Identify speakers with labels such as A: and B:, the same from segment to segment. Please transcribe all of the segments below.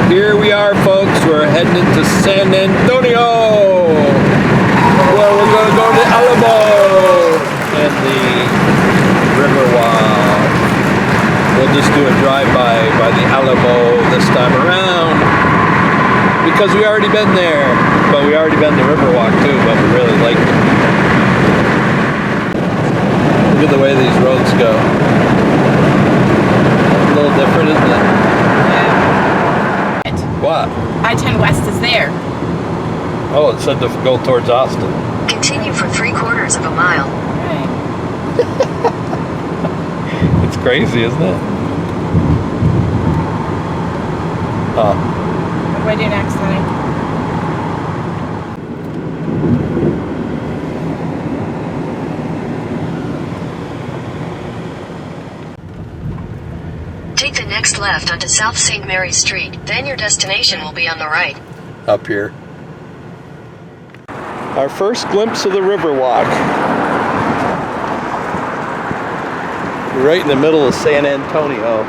A: Here we are, folks. We're heading into San Antonio, where we're going to go to Alamo and the Riverwalk. We'll just do a drive-by by the Alamo this time around because we already been there, but we already been to Riverwalk too, but we really liked it. Look at the way these roads go. A little different, isn't it? What?
B: I-10 West is there.
A: Oh, it said to go towards Austin.
C: Continue for 3/4 of a mile.
B: Right.
A: It's crazy, isn't it? Huh.
B: What do I do next, honey?
C: Take the next left onto South St. Mary's Street. Then your destination will be on the right.
A: Up here. Our first glimpse of the Riverwalk. Right in the middle of San Antonio.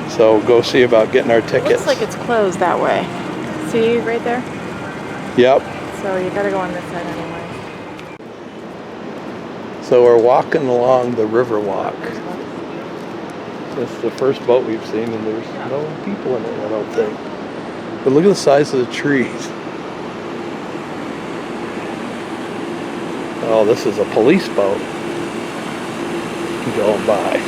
A: So we'll go see about getting our tickets.
B: It looks like it's closed that way. See right there?
A: Yep.
B: So you gotta go on this side anyway.
A: So we're walking along the Riverwalk. This is the first boat we've seen, and there's no people in it, I don't think. But look at the size of the trees. Oh, this is a police boat going by.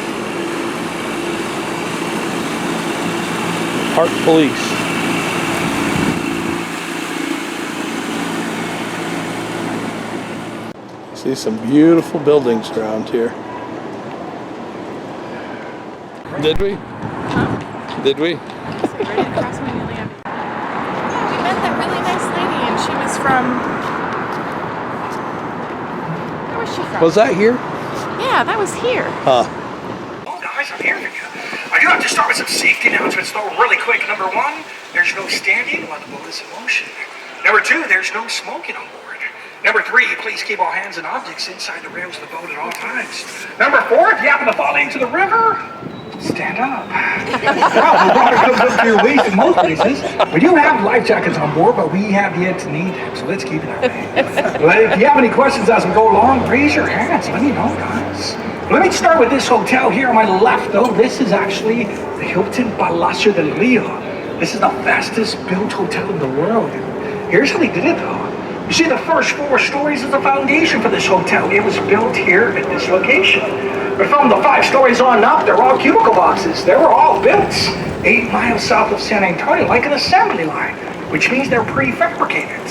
A: Park Police. See some beautiful buildings around here. Did we?
B: Huh?
A: Did we?
B: Right across from Neely Avenue. Yeah, we met that really nice lady, and she was from. Where was she from?
A: Was that here?
B: Yeah, that was here.
A: Huh.
D: Oh, guys, I'm here for you. I do have to start with some safety announcements, though, really quick. Number one, there's no standing while the boat is in motion. Number two, there's no smoking on board. Number three, please keep all hands and objects inside the rails of the boat at all times. Number four, if you happen to fall into the river, stand up. Well, the water comes up to your waist in most places. We do have life jackets on board, but we have yet to need them, so let's keep it that way. But if you have any questions as we go along, raise your hands. Let me know, guys. Let me start with this hotel here on my left, though. This is actually the Hilton Palacio Del Rio. This is the fastest built hotel in the world. Here's how they did it, though. You see, the first 4 stories is the foundation for this hotel. It was built here at this location. But from the 5 stories on up, they're all cubicle boxes. They were all built 8 miles south of San Antonio, like an assembly line, which means they're prefabricated.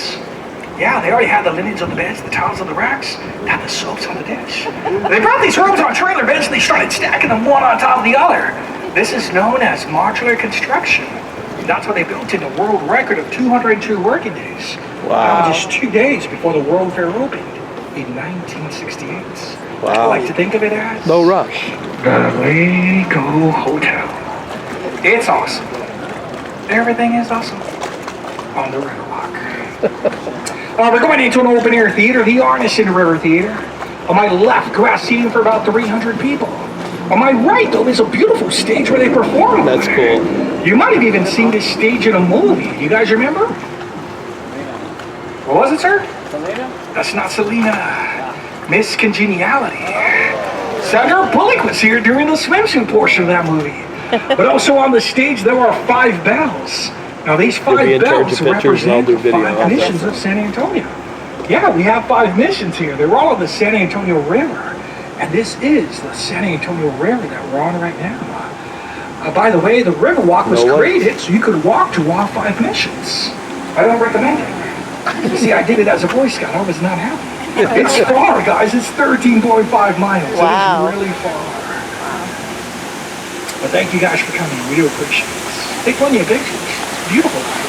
D: Yeah, they already had the linens on the beds, the towels on the racks, had the soaps on the dish. They brought these rooms on trailer beds and they started stacking them one on top of the other. This is known as modular construction. That's how they built in a world record of 202 working days.
A: Wow.
D: Just 2 days before the World Fair opened in 1968.
A: Wow.
D: I like to think of it as
A: No rush.
D: the Lego Hotel. It's awesome. Everything is awesome on the Riverwalk. We're going into an open-air theater, the Artisan River Theater. On my left, grass seating for about 300 people. On my right, though, is a beautiful stage where they perform.
A: That's cool.
D: You might have even seen this stage in a movie. You guys remember? What was it, sir? Selena? That's not Selena. Miss Congeniality. Sandra Bullock was here during the swimsuit portion of that movie. But also on the stage, there are 5 bells. Now, these 5 bells represent the 5 missions of San Antonio. Yeah, we have 5 missions here. They're all on the San Antonio River. And this is the San Antonio River that we're on right now. By the way, the Riverwalk was created so you could walk to all 5 missions. I don't recommend it. You see, I did it as a Boy Scout. I was not happy. It's far, guys. It's 13.5 miles.
B: Wow.
D: It is really far. But thank you guys for coming. We do appreciate it. Take plenty of pictures. Beautiful out here.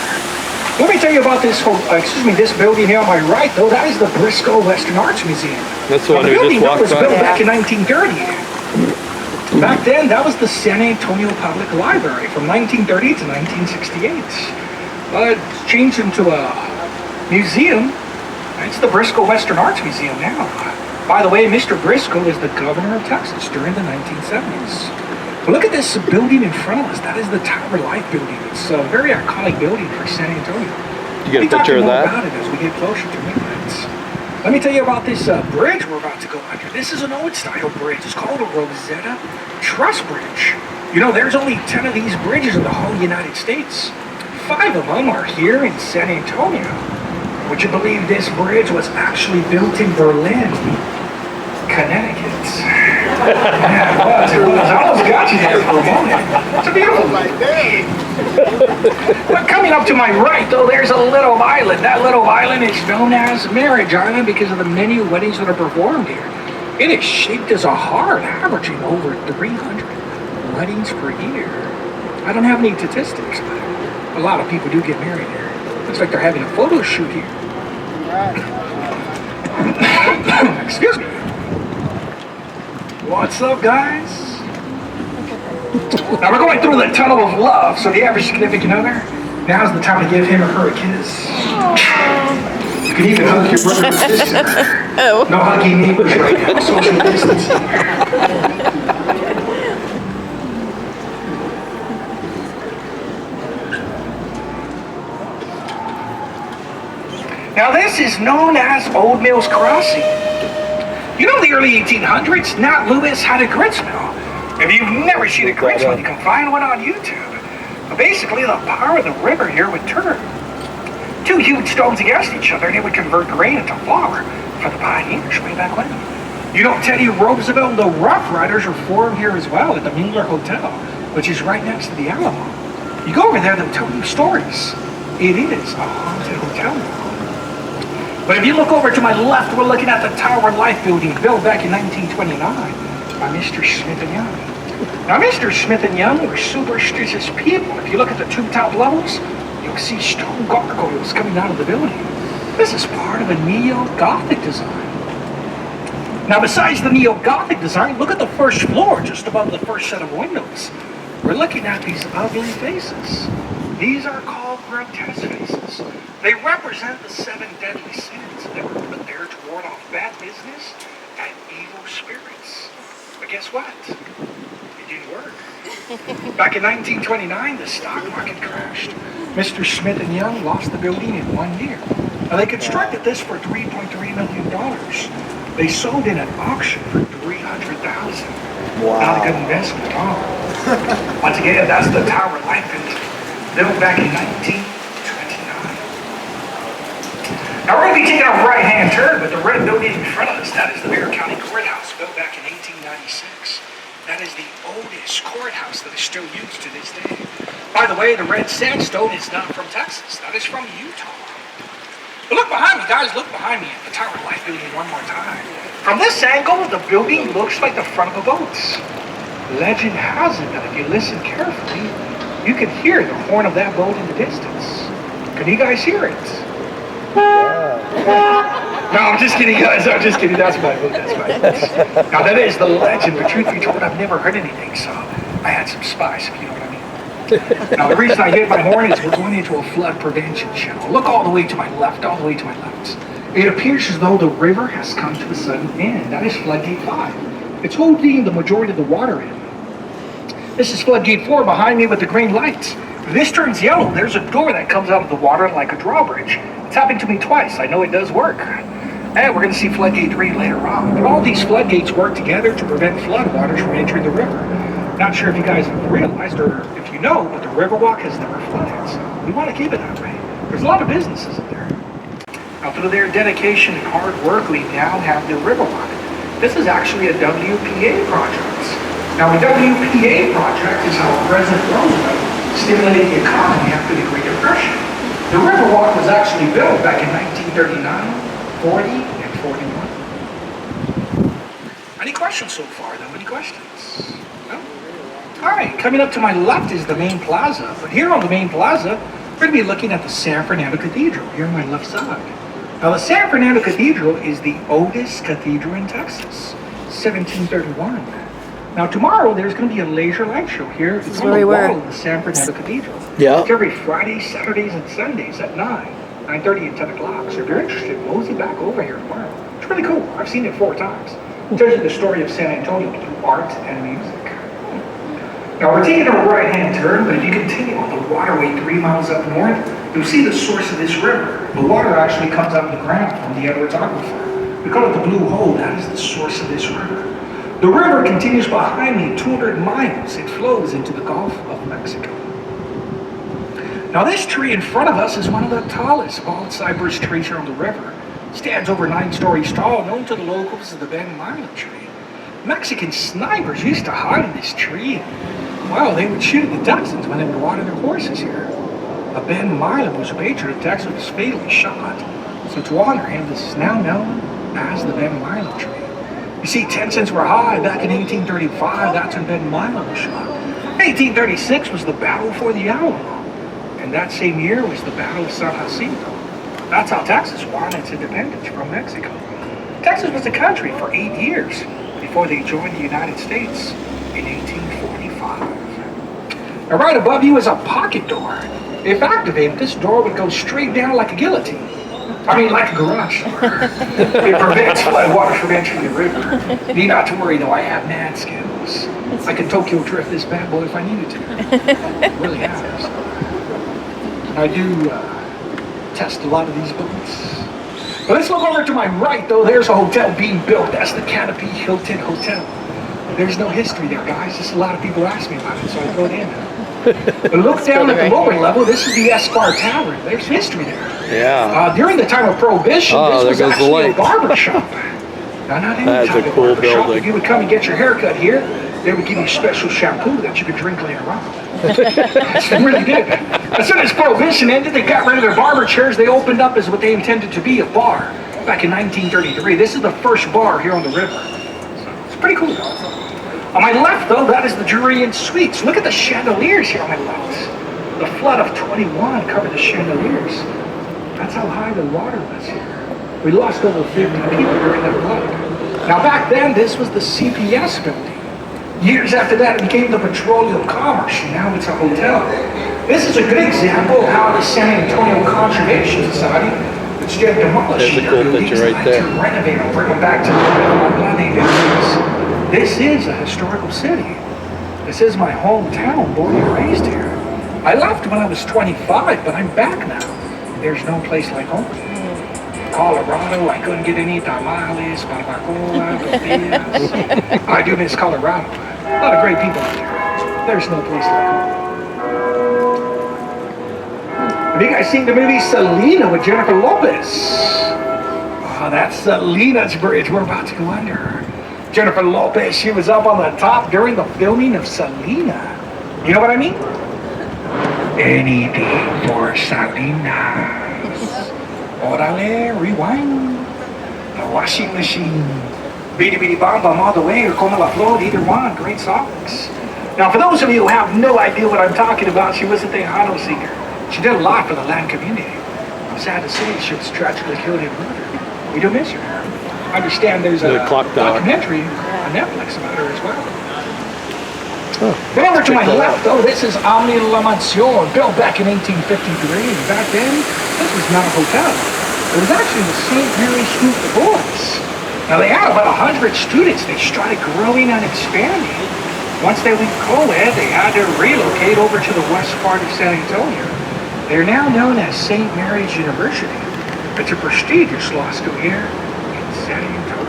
D: Let me tell you about this this building here on my right, though. That is the Briscoe Western Arts Museum.
A: That's the one we just walked by.
D: The building was built back in 1930. Back then, that was the San Antonio Public Library from 1930 to 1968. It's changed into a museum. It's the Briscoe Western Arts Museum now. By the way, Mr. Briscoe is the governor of Texas during the 1970s. But look at this building in front of us. That is the Tower Life building. It's a very iconic building for San Antonio.
A: You get a picture of that?
D: We'll be talking more about it as we get closer to midnight. Let me tell you about this bridge we're about to go under. This is an old style bridge. It's called a Rosetta Truss Bridge. You know, there's only 10 of these bridges in the whole United States. 5 of them are here in San Antonio. Would you believe this bridge was actually built in Berlin, Connecticut? Yeah, it was. I almost got you there for a moment. It's a beautiful day. But coming up to my right, though, there's a little island. That little island is known as Marriage Island because of the many weddings that are performed here. It is shaped as a heart, averaging over 300 weddings per year. I don't have any statistics, but a lot of people do get married here. Looks like they're having a photo shoot here. Excuse me. What's up, guys? Now we're going through the tunnel of love, so the average significant other, now's the time to give him or her a kiss. You can even hug your brother or sister. No hugging neighbors right now, social distancing. Now this is known as Old Mills Crossing. You know, the early 1800s, Nat Lewis had a grits mill. If you've never seen a grits mill, you can find one on YouTube. But basically, the power of the river here would turn 2 huge stones against each other, and it would convert grain into flour for the pioneers way back when. You know, Teddy Roosevelt and the Rough Riders were formed here as well at the Mingler Hotel, which is right next to the Alamo. You go over there, they'll tell you stories. It is a haunted hotel now. But if you look over to my left, we're looking at the Tower Life building built back in 1929 by Mr. Smith & Young. Now, Mr. Smith & Young were superstitious people. If you look at the 2 top levels, you'll see stone gargoyles coming out of the building. This is part of a neo-Gothic design. Now, besides the neo-Gothic design, look at the first floor, just above the first set of windows. We're looking at these ugly faces. These are called grotesque faces. They represent the 7 deadly sins that were put there to ward off bad business and evil spirits. But guess what? It didn't work. Back in 1929, the stock market crashed. Mr. Smith & Young lost the building in 1 year. Now, they constructed this for $3.3 million. They sold it at auction for $300,000.
A: Wow.
D: Not a good investment at all. Once again, that's the Tower Life building, built back in 1929. Now we're going to be taking a right-hand turn, but the red building in front of us, that is the Bexar County Courthouse, built back in 1896. That is the oldest courthouse that is still used to this day. By the way, the red sandstone is not from Texas. That is from Utah. But look behind me, guys. Look behind me at the Tower Life building one more time. From this angle, the building looks like the front of a boat. Legend has it that if you listen carefully, you can hear the horn of that boat in the distance. Can you guys hear it? No, I'm just kidding, guys. I'm just kidding. That's my boat. That's my boat. Now, that is the legend, but truth be told, I've never heard anything, so I had some spice, if you know what I mean. Now, the reason I hit my horn is we're going into a flood prevention channel. Look all the way to my left, all the way to my left. It appears as though the river has come to a sudden end. That is floodgate 5. It's holding the majority of the water in. This is floodgate 4 behind me with the green lights. If this turns yellow, there's a door that comes out of the water like a drawbridge. It's happened to me twice. I know it does work. And we're going to see floodgate 3 later on. But all these floodgates work together to prevent floodwaters from entering the river. Not sure if you guys have realized or if you know, but the Riverwalk has never flooded. So we want to keep it that way. There's a lot of businesses up there. Now, through their dedication and hard work, we now have the Riverwalk. This is actually a WPA project. Now, a WPA project is how President Roosevelt stimulated the economy after the Great Depression. The Riverwalk was actually built back in 1939, 40, and 41. Any questions so far, though? Any questions? No? All right, coming up to my left is the main plaza. But here on the main plaza, we're going to be looking at the San Fernando Cathedral here on my left side. Now, the San Fernando Cathedral is the oldest cathedral in Texas, 1731. Now tomorrow there's going to be a laser light show here. It's on the wall of the San Fernando Cathedral.
A: Yeah.
D: It's every Friday, Saturdays, and Sundays at 9:30 and 10 o'clock. So if you're interested, mosey back over here tomorrow. It's really cool. I've seen it 4 times. It tells you the story of San Antonio through art and music. Now we're taking a right-hand turn, but if you continue on the waterway 3 miles up north, you'll see the source of this river. The water actually comes out of the ground from the Edwards Aquifer. We call it the Blue Hole. That is the source of this river. The river continues behind me 200 miles. It flows into the Gulf of Mexico. Now this tree in front of us is one of the tallest bald cypress trees here on the river. It stands over 9 stories tall, known to the locals as the Ben Milo tree. Mexican snipers used to hide in this tree. Well, they would shoot the dozens when they would water their horses here. A Ben Milo was a patriot of Texas was fatally shot. So to honor him, this is now known as the Ben Milo tree. You see, tensions were high back in 1835. That's when Ben Milo was shot. 1836 was the Battle for the Alamo. And that same year was the Battle of San Jacinto. That's how Texas won its independence from Mexico. Texas was a country for 8 years before they joined the United States in 1845. Now right above you is a pocket door. If activated, this door would go straight down like a guillotine. I mean, like a garage door. It prevents flood water from entering the river. You need not to worry, though. I have mad skills. I could Tokyo drift this bad boy if I needed to. It really has. I do test a lot of these boats. But let's look over to my right, though. There's a hotel being built. That's the Canopy Hilton Hotel. There's no history there, guys. Just a lot of people ask me about it, so I throw it in. But look down at the lower level. This is the Esquire Tavern. There's history there.
A: Yeah.
D: During the time of Prohibition, this was actually a barber shop. Now, not any
A: That's
D: type
A: a
D: of
A: cool
D: barber shop.
A: building.
D: If you would come and get your hair cut here, they would give you special shampoo that you could drink later on. They really did. As soon as Prohibition ended, they got rid of their barber chairs. They opened up as what they intended to be a bar back in 1933. This is the first bar here on the river. So it's pretty cool, though. On my left, though, that is the Jurian Suites. Look at the chandeliers here on my left. The flood of 21 covered the chandeliers. That's how high the water was here. We lost over 50 people during that flood. Now back then, this was the CPS building. Years after that, it became the Petroleum Commerce, and now it's a hotel. This is a good example of how the San Antonio Conservation Society, which did demolish
A: There's a cool picture right there.
D: to renovate and bring them back to the This is a historical city. This is my hometown, born and raised here. I left when I was 25, but I'm back now. There's no place like home. Colorado, I couldn't get any tamales, barbacoa, tortillas. I do miss Colorado. A lot of great people out there. There's no place like home. Have you guys seen the movie Selena with Jennifer Lopez? Oh, that's Selena's bridge. We're about to go under. Jennifer Lopez, she was up on the top during the filming of Selena. You know what I mean? Anything for Selena. Orale, rewind. The washing machine. Beady Beady Bom Bom all the way, or Como La Flor, either one. Great songs. Now, for those of you who have no idea what I'm talking about, she was a Tejano singer. She did a lot for the Latin community. I'm sad to say she was tragically killed and murdered. We do miss her. I understand there's a documentary on Netflix about her as well.
A: Oh,
D: then over to my left, though, this is Omni La Mansión, built back in 1853. And back then, this was not a hotel. It was actually the St. Mary's School for Boys. Now, they had about 100 students. They started growing and expanding. Once they went co-ed, they had to relocate over to the west part of San Antonio. They're now known as St. Mary's University. It's a prestigious law school here in San Antonio.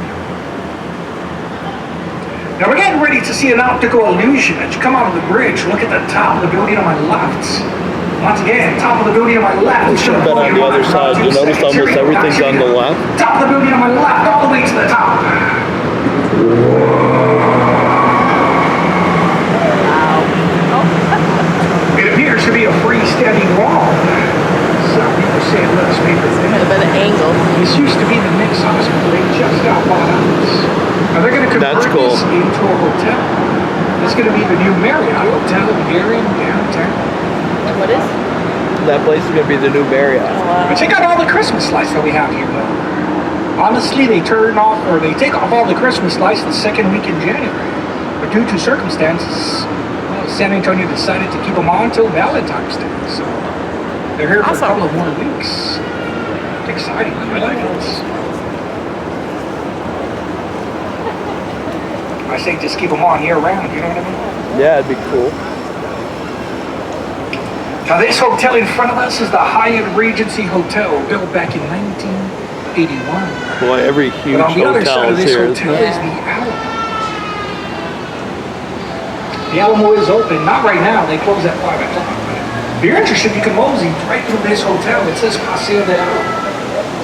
D: Now we're getting ready to see an optical illusion. As you come out of the bridge, look at the top of the building on my left. Once again, top of the building on my left.
A: Should have been on the other side. You noticed almost everything's on the left.
D: Top of the building on my left, all the way to the top. It appears to be a freestanding wall. Some people say it looks paper thin.
B: By the angle.
D: This used to be the Knicks Hospital. They just got bought out. Now they're going to convert this into a hotel. It's going to be the new Marriott Hotel here in downtown.
B: What is?
A: That place is going to be the new Marriott.
B: Oh, wow.
D: But check out all the Christmas lights that we have here, though. Honestly, they take off all the Christmas lights the second week in January. But due to circumstances, well, San Antonio decided to keep them on until Valentine's Day. So they're here for a couple of more weeks. It's exciting. I like it. I say just keep them on year round, you know what I mean?
A: Yeah, it'd be cool.
D: Now this hotel in front of us is the Hyatt Regency Hotel, built back in 1981.
A: Boy, every huge
D: But on the other
A: hotel
D: side of
A: is
D: this
A: here.
D: hotel is the Alamo. The Alamo is open, not right now, they close at 5 o'clock. If you're interested, you can mosey right through this hotel. It says Paseo del Rio.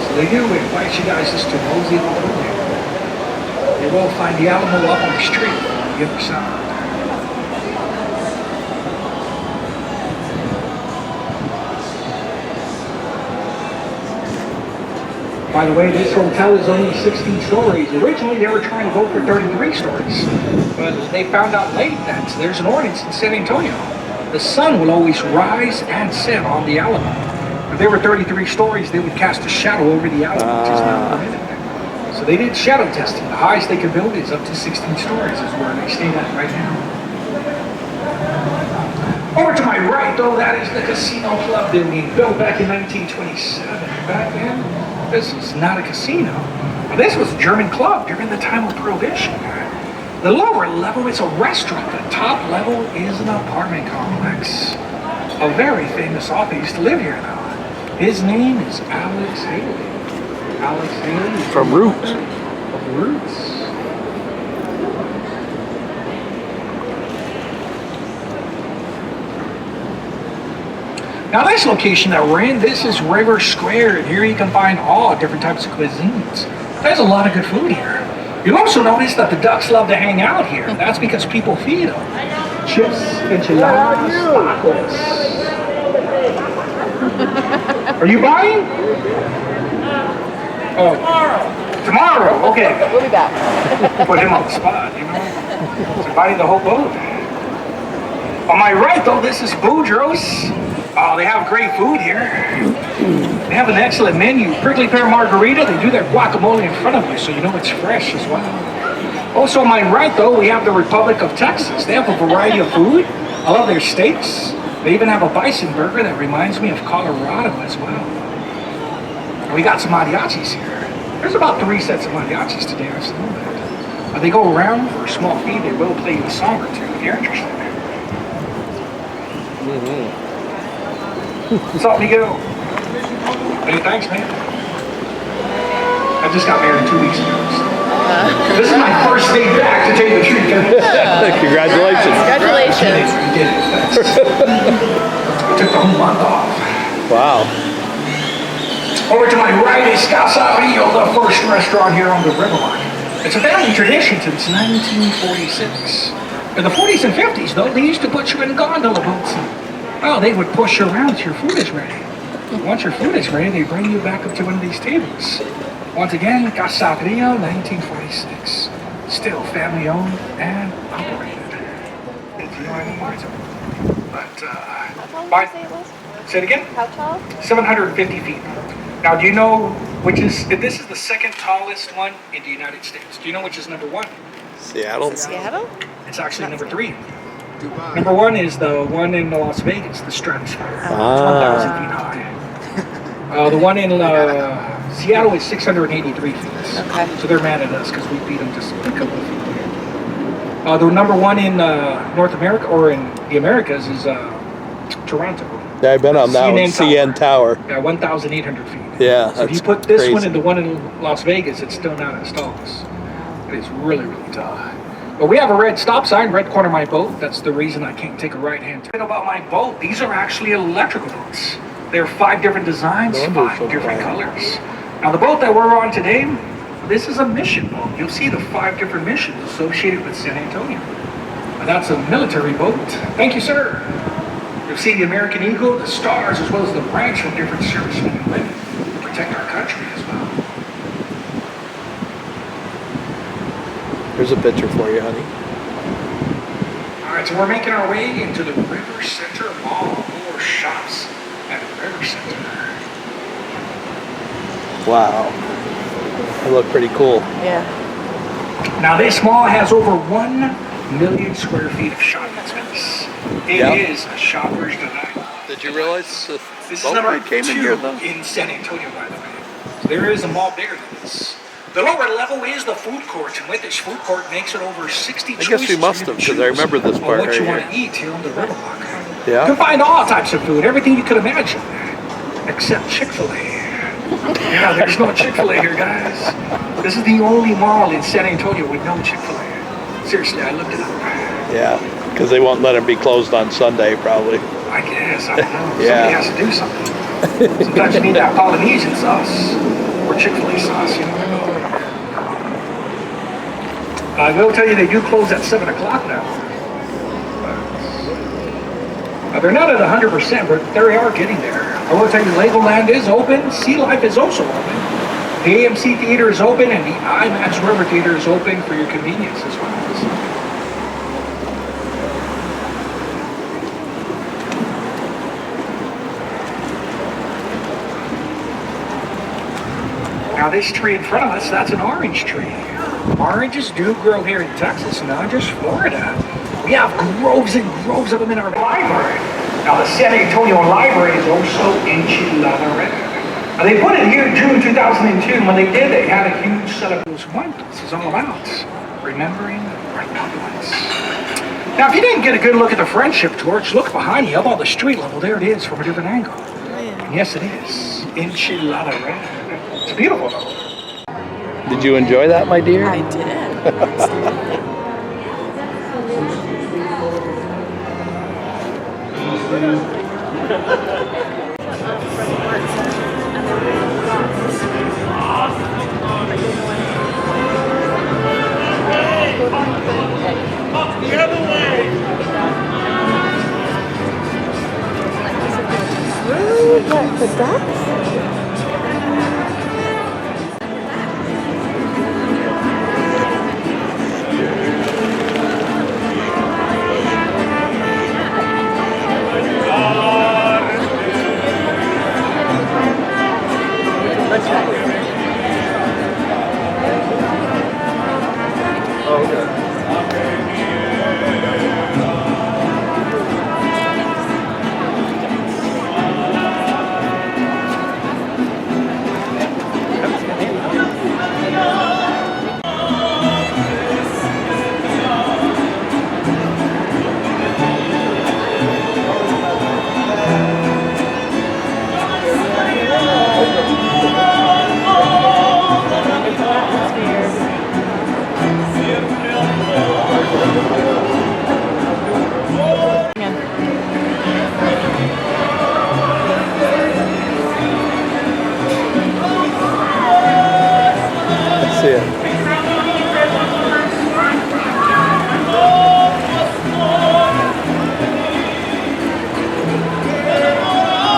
D: So they do invite you guys just to mosey all over there. You will find the Alamo up on the street on the other side. By the way, this hotel is only 16 stories. Originally, they were trying to go for 33 stories. But they found out late that there's an ordinance in San Antonio. The sun will always rise and set on the Alamo. If they were 33 stories, they would cast a shadow over the Alamo, which is not permitted. So they did shadow testing. The highest they could build is up to 16 stories, is where they stay at right now. Over to my right, though, that is the Casino Club building, built back in 1927. Back then, this was not a casino. Well, this was a German club during the time of Prohibition. The lower level is a restaurant. The top level is an apartment complex. A very famous author used to live here, though. His name is Alex Haley. Alex Haley.
A: From Roots.
D: Of Roots. Now this location that we're in, this is River Square, and here you can find all different types of cuisines. There's a lot of good food here. You'll also notice that the ducks love to hang out here. That's because people feed them. Chips, enchiladas, tacos. Are you buying? Oh. Tomorrow, okay.
B: We'll be back.
D: Put him on the spot, you know? So buying the whole boat. On my right, though, this is Boudreaux's. Oh, they have great food here. They have an excellent menu. Prickly pear margarita. They do their guacamole in front of you, so you know it's fresh as well. Also on my right, though, we have the Republic of Texas. They have a variety of food. I love their steaks. They even have a bison burger that reminds me of Colorado as well. And we got some mariachis here. There's about 3 sets of mariachis today. I still know that. They go around for a small fee. They will play you a song or two if you're interested. What's up, Miguel? Hey, thanks, man. I just got married 2 weeks ago. So. This is my first day back, to tell you the truth.
A: Congratulations.
B: Congratulations.
D: You did it. Thanks. I took the whole month off.
A: Wow.
D: Over to my right is Casa Rio, the first restaurant here on the Riverwalk. It's a family tradition since 1946. In the 40s and 50s, though, they used to put you in gondola boats. Well, they would push you around till your food is ready. Once your food is ready, they bring you back up to one of these tables. Once again, Casa Rio, 1946. Still family owned and operated. You know what I mean? But,
B: How tall did you say it was?
D: say it again?
B: How tall?
D: 750 feet. Now, do you know which is, this is the second tallest one in the United States. Do you know which is number 1?
A: Seattle.
B: Seattle?
D: It's actually number 3. Number 1 is the one in Las Vegas, the Stratosphere. It's 1,000 feet high. The one in Seattle is 683 feet.
B: Okay.
D: So they're mad at us because we beat them just a couple of feet. The number 1 in North America, or in the Americas, is Toronto.
A: Yeah, I've been on that one. CN Tower.
D: Yeah, 1,800 feet.
A: Yeah,
D: So if you put this one and the one in Las Vegas, it's still not as tall. It is really, really tall. But we have a red stop sign, red corner of my boat. That's the reason I can't take a right hand turn. About my boat, these are actually electrical boats. There are 5 different designs, 5 different colors. Now the boat that we're on today, this is a mission boat. You'll see the 5 different missions associated with San Antonio. And that's a military boat. Thank you, sir. You'll see the American Eagle, the stars, as well as the ranks from different servicemen and women to protect our country as well.
A: Here's a picture for you, honey.
D: All right, so we're making our way into the River Center Mall. More shops at the River Center.
A: Wow. They look pretty cool.
B: Yeah.
D: Now this mall has over 1 million square feet of shopping space. It is a shopper's delight.
A: Did you realize the
D: This is
A: boat
D: number
A: ride came
D: 2
A: in here though?
D: in San Antonio, by the way. So there is a mall bigger than this. The lower level is the food court, and with this food court makes it over 60 choices.
A: I guess we must have, because I remember this part
D: what
A: right
D: you
A: here.
D: want to eat here on the Riverwalk.
A: Yeah.
D: You can find all types of food, everything you could imagine, except Chick-fil-A. Yeah, there's no Chick-fil-A here, guys. This is the only mall in San Antonio with no Chick-fil-A. Seriously, I looked it up.
A: Yeah, because they won't let them be closed on Sunday, probably.
D: I guess, I don't know.
A: Yeah.
D: Somebody has to do something. Sometimes you need that Polynesian sauce or Chick-fil-A sauce, you know. I will tell you they do close at 7 o'clock now. They're not at 100%, but they are getting there. I will tell you Legoland is open, Sea Life is also open. The AMC Theater is open, and the IMAX River Theater is open for your convenience as well. Now this tree in front of us, that's an orange tree. Oranges do grow here in Texas, not just Florida. We have groves and groves of them in our library. Now the San Antonio Library is also enchilada red. Now they put it here June 2002, and when they did, they had a huge celebration. What this is all about, remembering our loved ones. Now if you didn't get a good look at the Friendship Torch, look behind you, up on the street level, there it is from a different angle. And yes, it is enchilada red. It's beautiful though.
A: Did you enjoy that, my dear?
B: I did.
E: What, the ducks?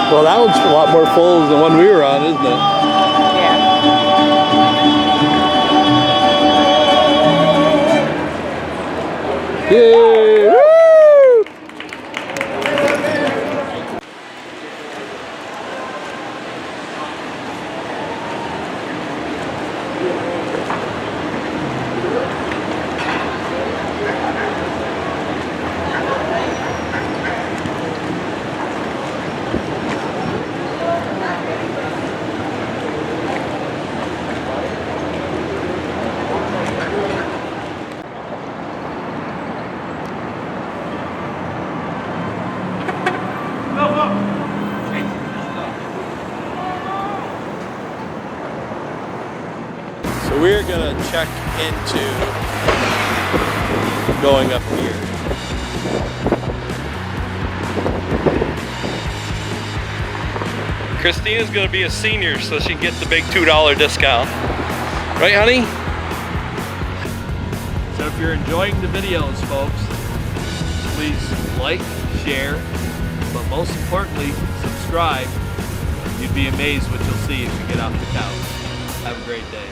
A: Well, that one's a lot more full than the one we were on, isn't it? Yeah. Yay! Woo! So we're gonna check into going up here. Christina's gonna be a senior, so she can get the big $2 discount. Right, honey? So if you're enjoying the videos, folks, please like, share, but most importantly, subscribe. You'd be amazed what you'll see if you get off the couch. Have a great day.